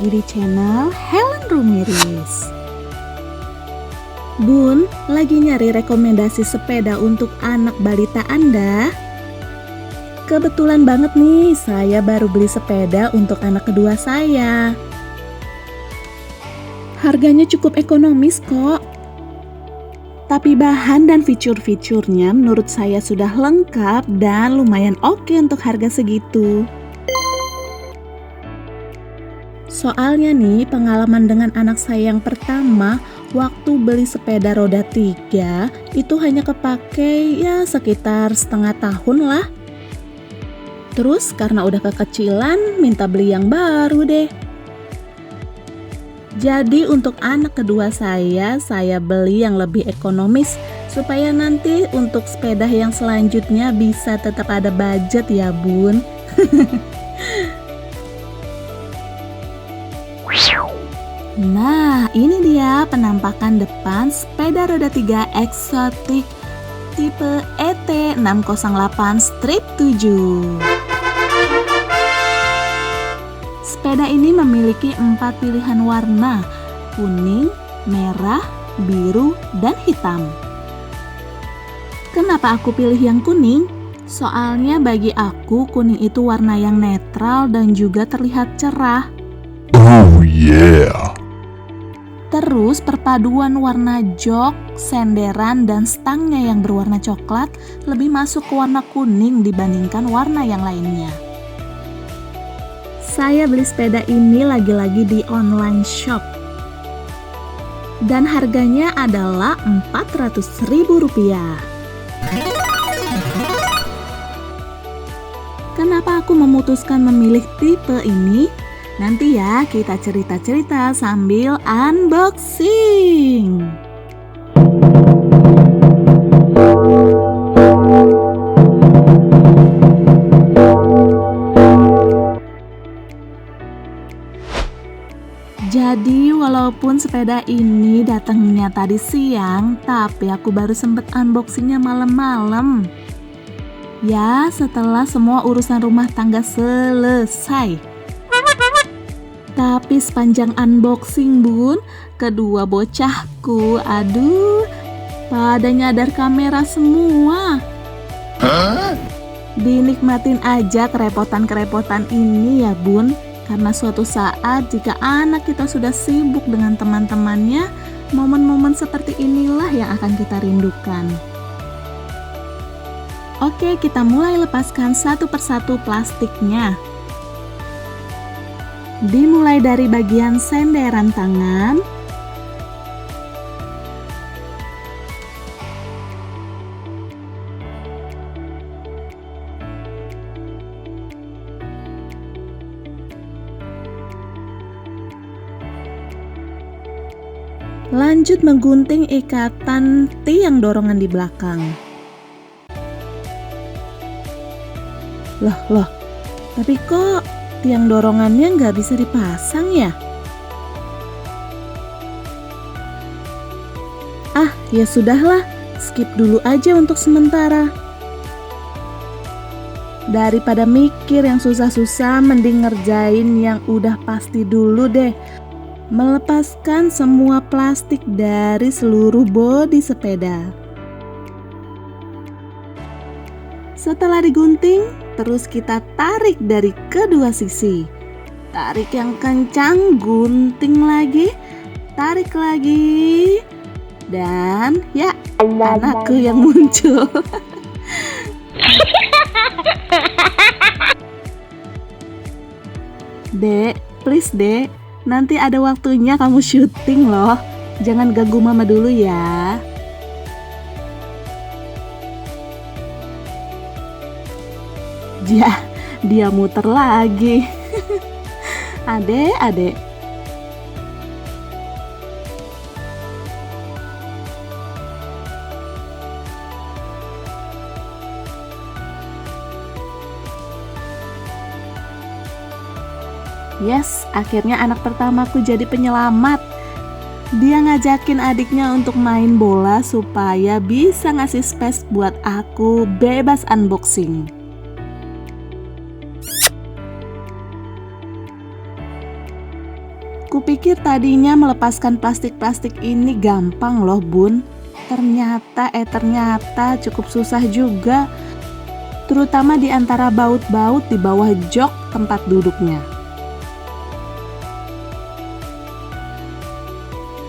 lagi di channel Helen Rumiris. Bun, lagi nyari rekomendasi sepeda untuk anak balita Anda? Kebetulan banget nih, saya baru beli sepeda untuk anak kedua saya. Harganya cukup ekonomis kok. Tapi bahan dan fitur-fiturnya menurut saya sudah lengkap dan lumayan oke untuk harga segitu. Soalnya nih, pengalaman dengan anak saya yang pertama, waktu beli sepeda roda 3, itu hanya kepake ya sekitar setengah tahun lah. Terus karena udah kekecilan, minta beli yang baru deh. Jadi untuk anak kedua saya beli yang lebih ekonomis, supaya nanti untuk sepeda yang selanjutnya bisa tetap ada budget ya bun. Nah, ini dia penampakan depan sepeda roda 3 eksotik tipe ET608 strip 7. Sepeda ini memiliki 4 pilihan warna, kuning, merah, biru, dan hitam. Kenapa aku pilih yang kuning? Soalnya bagi aku kuning itu warna yang netral dan juga terlihat cerah. Oh yeah. Terus perpaduan warna jok, senderan, dan stangnya yang berwarna coklat lebih masuk ke warna kuning dibandingkan warna yang lainnya. Saya beli sepeda ini lagi-lagi di online shop. Dan harganya adalah Rp400.000. Kenapa aku memutuskan memilih tipe ini? Nanti ya kita cerita-cerita sambil unboxing. Jadi walaupun sepeda ini datangnya tadi siang, tapi aku baru sempet unboxingnya malam-malam. Ya, setelah semua urusan rumah tangga selesai. Tapi sepanjang unboxing bun, kedua bocahku, aduh, pada nyadar kamera semua. Dinikmatin aja kerepotan-kerepotan ini ya bun, karena suatu saat jika anak kita sudah sibuk dengan teman-temannya, momen-momen seperti inilah yang akan kita rindukan. Oke, kita mulai lepaskan satu persatu plastiknya. Dimulai dari bagian senderan tangan, lanjut menggunting ikatan tiang dorongan di belakang. Loh, tapi kok tiang dorongannya nggak bisa dipasang ya? Ah, ya sudahlah, skip dulu aja untuk sementara. Daripada mikir yang susah-susah, mending ngerjain yang udah pasti dulu deh. Melepaskan semua plastik dari seluruh bodi sepeda. Setelah digunting, terus kita tarik dari kedua sisi. Tarik yang kencang, gunting lagi, tarik lagi. Dan ya, anakku yang muncul. Dek, please dek, nanti ada waktunya kamu syuting loh. Jangan ganggu mama dulu ya. Dia muter lagi. Adek. Yes, akhirnya anak pertamaku jadi penyelamat. Dia ngajakin adiknya untuk main bola supaya bisa ngasih space buat aku bebas unboxing. Kupikir tadinya melepaskan plastik-plastik ini gampang loh bun. Ternyata cukup susah juga. Terutama di antara baut-baut di bawah jok tempat duduknya.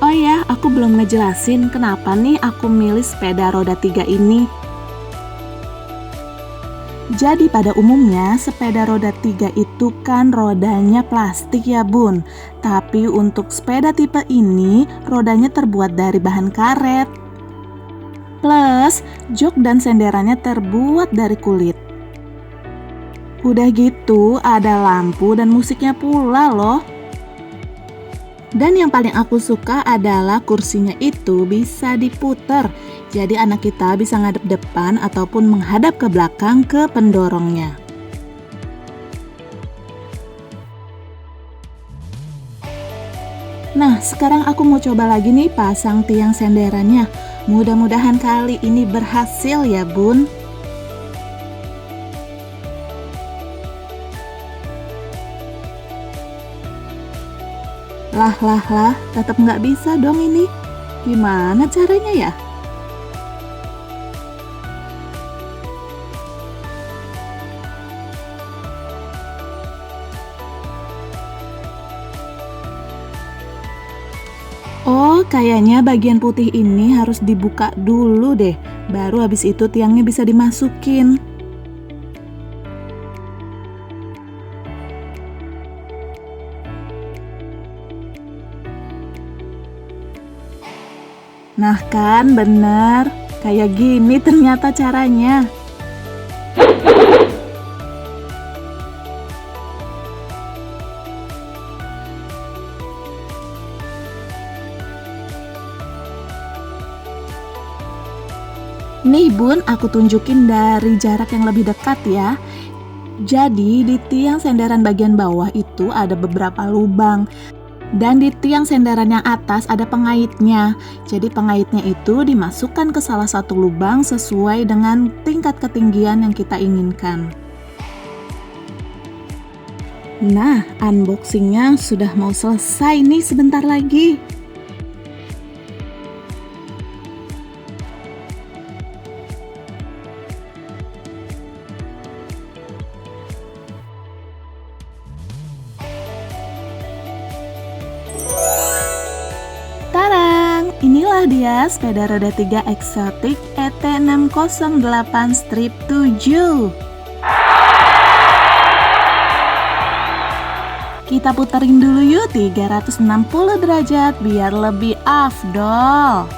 Oh ya, aku belum ngejelasin kenapa nih aku milih sepeda roda 3 ini. Jadi pada umumnya sepeda roda 3 itu kan rodanya plastik ya bun. Tapi untuk sepeda tipe ini rodanya terbuat dari bahan karet. Plus jok dan senderannya terbuat dari kulit. Udah gitu ada lampu dan musiknya pula loh. Dan yang paling aku suka adalah kursinya itu bisa diputer. Jadi anak kita bisa ngadep depan ataupun menghadap ke belakang ke pendorongnya. Nah, sekarang aku mau coba lagi nih pasang tiang senderannya. Mudah-mudahan kali ini berhasil ya bun. Lah, tetap nggak bisa dong ini. Gimana caranya ya? Oh, kayaknya bagian putih ini harus dibuka dulu deh. Baru habis itu tiangnya bisa dimasukin. Nah kan, bener. Kayak gini ternyata caranya. Nih bun, aku tunjukin dari jarak yang lebih dekat ya. Jadi di tiang senderan bagian bawah itu ada beberapa lubang. Dan di tiang senderan yang atas ada pengaitnya. Jadi pengaitnya itu dimasukkan ke salah satu lubang sesuai dengan tingkat ketinggian yang kita inginkan. Nah, unboxingnya sudah mau selesai nih sebentar lagi. Tarang, inilah dia sepeda roda 3 Exotic ET608 strip 7. Kita puterin dulu yuk 360 derajat biar lebih afdol.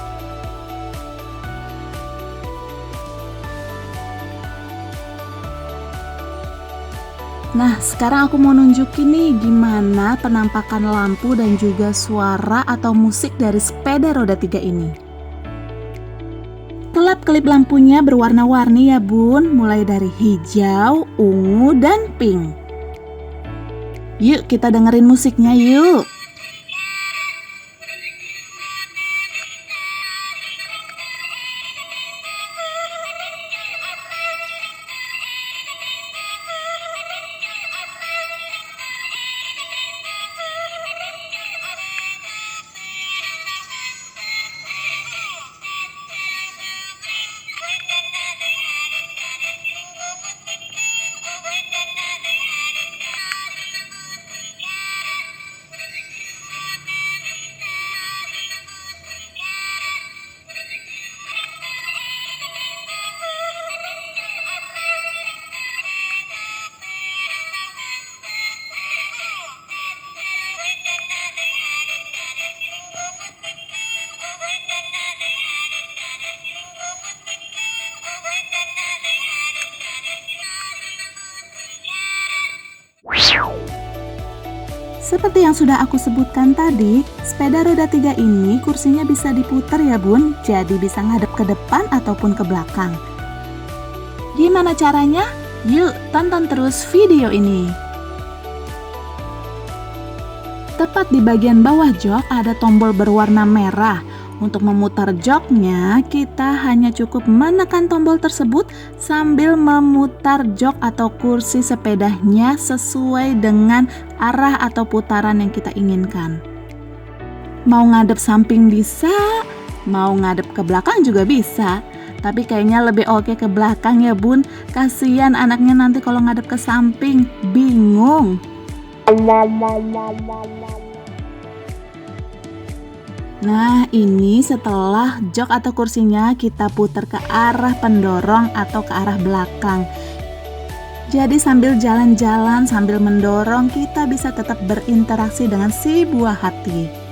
Nah, sekarang aku mau nunjukin nih gimana penampakan lampu dan juga suara atau musik dari sepeda roda 3 ini. Kelap-kelip lampunya berwarna-warni ya bun, mulai dari hijau, ungu, dan pink. Yuk kita dengerin musiknya yuk. Seperti yang sudah aku sebutkan tadi, sepeda roda 3 ini kursinya bisa diputar ya bun, jadi bisa ngadep ke depan ataupun ke belakang. Gimana caranya? Yuk tonton terus video ini. Tepat di bagian bawah jok ada tombol berwarna merah. Untuk memutar joknya, kita hanya cukup menekan tombol tersebut sambil memutar jok atau kursi sepedanya sesuai dengan arah atau putaran yang kita inginkan. Mau ngadep samping bisa, mau ngadep ke belakang juga bisa. Tapi kayaknya lebih oke ke belakang ya bun. Kasian anaknya nanti kalau ngadep ke samping, bingung. Nah, ini setelah jok atau kursinya kita putar ke arah pendorong atau ke arah belakang. Jadi sambil jalan-jalan, sambil mendorong, kita bisa tetap berinteraksi dengan si buah hati.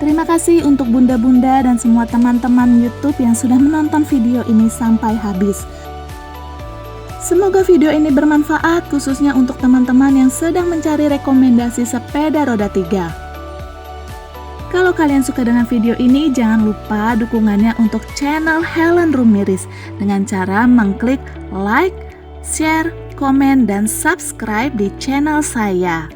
Terima kasih untuk bunda-bunda dan semua teman-teman YouTube yang sudah menonton video ini sampai habis. Semoga video ini bermanfaat khususnya untuk teman-teman yang sedang mencari rekomendasi sepeda roda 3. Kalau kalian suka dengan video ini, jangan lupa dukungannya untuk channel Helen Rumiris dengan cara mengklik like, share, komen, dan subscribe di channel saya.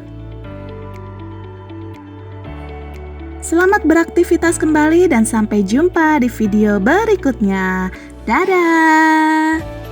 Selamat beraktivitas kembali dan sampai jumpa di video berikutnya. Dadah!